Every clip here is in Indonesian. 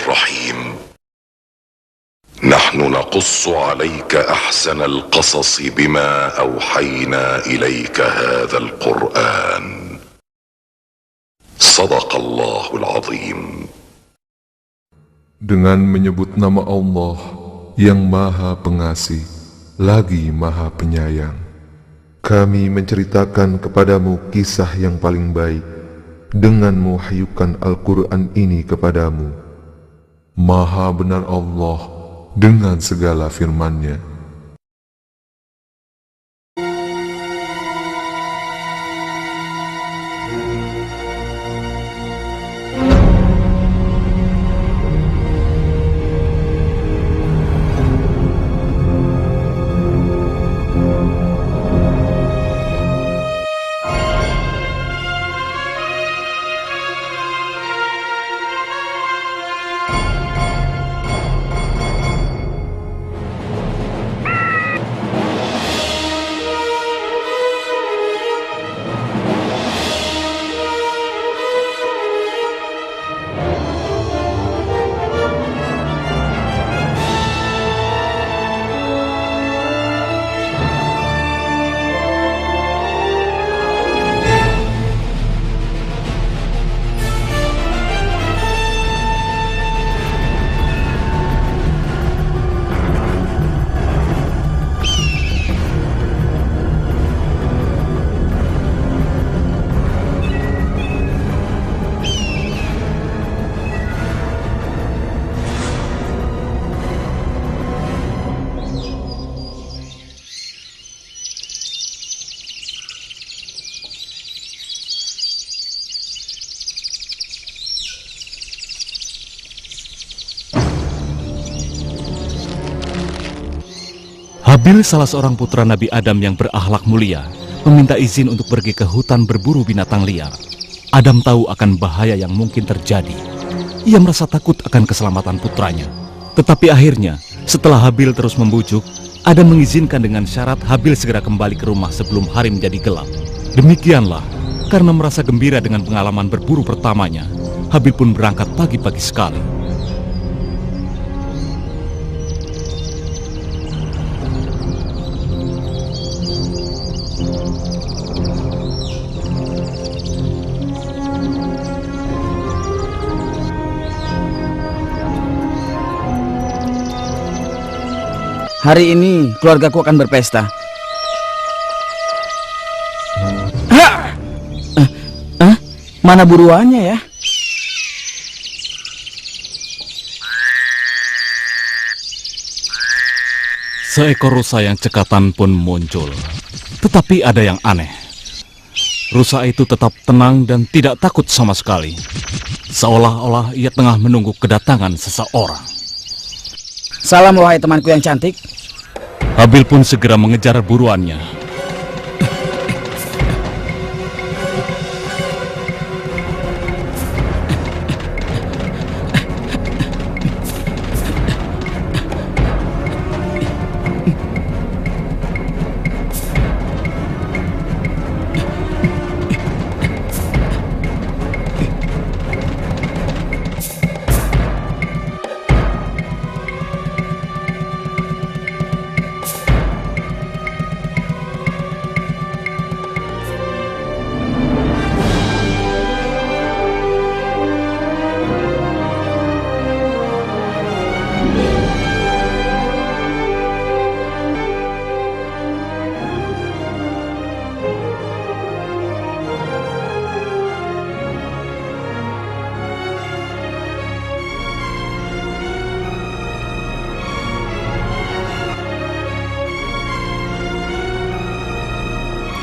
الرحيم. نحن نقص عليك أحسن القصص بما أوحينا إليك هذا القرآن. صدق الله العظيم. Dengan menyebut nama Allah yang Maha Pengasih lagi Maha Penyayang, kami menceritakan kepadamu kisah yang paling baik dengan mewahyukan Al-Quran ini kepadamu. Maha benar Allah dengan segala firman-Nya. Habil, salah seorang putra Nabi Adam yang berakhlak mulia, meminta izin untuk pergi ke hutan berburu binatang liar. Adam tahu akan bahaya yang mungkin terjadi. Ia merasa takut akan keselamatan putranya. Tetapi akhirnya, setelah Habil terus membujuk, Adam mengizinkan dengan syarat Habil segera kembali ke rumah sebelum hari menjadi gelap. Demikianlah, karena merasa gembira dengan pengalaman berburu pertamanya, Habil pun berangkat pagi-pagi sekali. Hari ini keluargaku akan berpesta. Mana buruannya ya? Seekor rusa yang cekatan pun muncul. Tetapi ada yang aneh. Rusa itu tetap tenang dan tidak takut sama sekali. Seolah-olah ia tengah menunggu kedatangan seseorang. Salam wahai temanku yang cantik. Habil pun segera mengejar buruannya.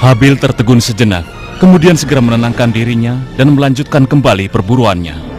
Habil tertegun sejenak, kemudian segera menenangkan dirinya dan melanjutkan kembali perburuannya.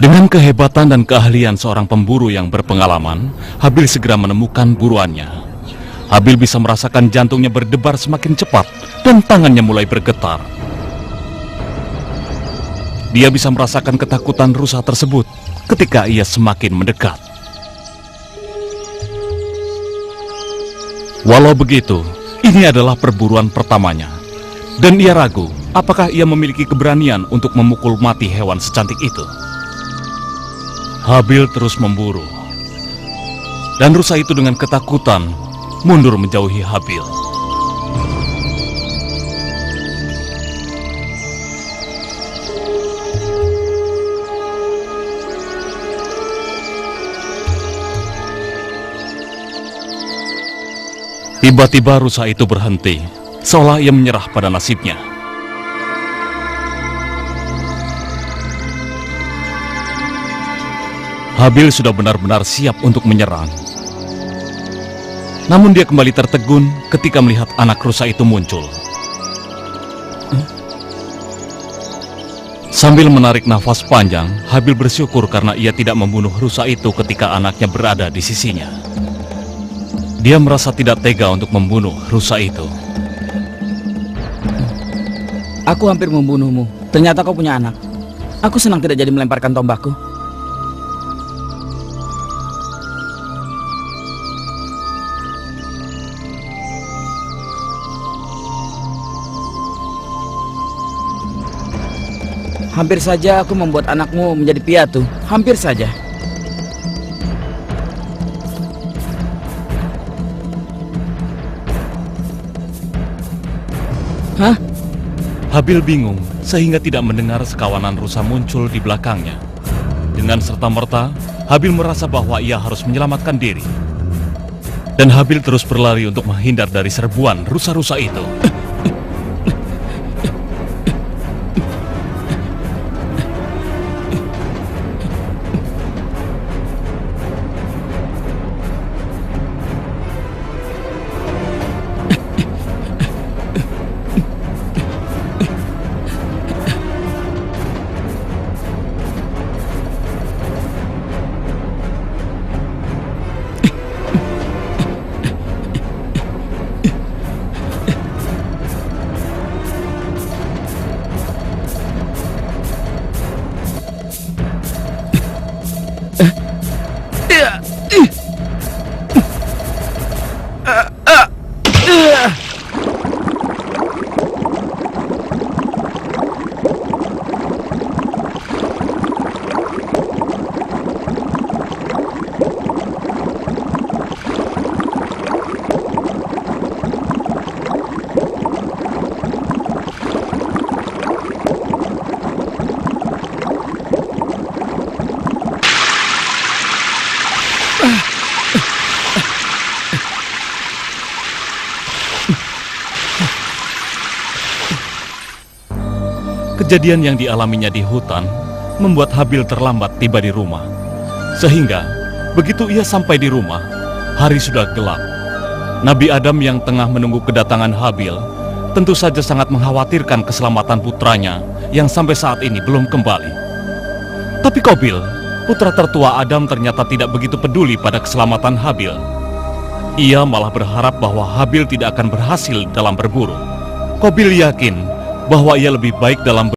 Dengan kehebatan dan keahlian seorang pemburu yang berpengalaman, Habil segera menemukan buruannya. Habil bisa merasakan jantungnya berdebar semakin cepat dan tangannya mulai bergetar. Dia bisa merasakan ketakutan rusa tersebut ketika ia semakin mendekat. Walau begitu, ini adalah perburuan pertamanya, dan ia ragu apakah ia memiliki keberanian untuk memukul mati hewan secantik itu. Habil terus memburu, dan rusa itu dengan ketakutan mundur menjauhi Habil. Tiba-tiba rusa itu berhenti, seolah ia menyerah pada nasibnya. Habil sudah benar-benar siap untuk menyerang. Namun dia kembali tertegun ketika melihat anak rusa itu muncul. Sambil menarik nafas panjang, Habil bersyukur karena ia tidak membunuh rusa itu ketika anaknya berada di sisinya. Dia merasa tidak tega untuk membunuh rusa itu. Aku hampir membunuhmu. Ternyata kau punya anak. Aku senang tidak jadi melemparkan tombakku. Hampir saja aku membuat anakmu menjadi piatu. Hampir saja. Hah? Habil bingung sehingga tidak mendengar sekawanan rusa muncul di belakangnya. Dengan serta-merta, Habil merasa bahwa ia harus menyelamatkan diri. Dan Habil terus berlari untuk menghindar dari serbuan rusa-rusa itu. Kejadian yang dialaminya di hutan membuat Habil terlambat tiba di rumah. Sehingga begitu ia sampai di rumah, hari sudah gelap. Nabi Adam yang tengah menunggu kedatangan Habil tentu saja sangat mengkhawatirkan keselamatan putranya yang sampai saat ini belum kembali. Tapi Qabil, putra tertua Adam, ternyata tidak begitu peduli pada keselamatan Habil. Ia malah berharap bahwa Habil tidak akan berhasil dalam berburu. Qabil yakin bahwa ia lebih baik dalam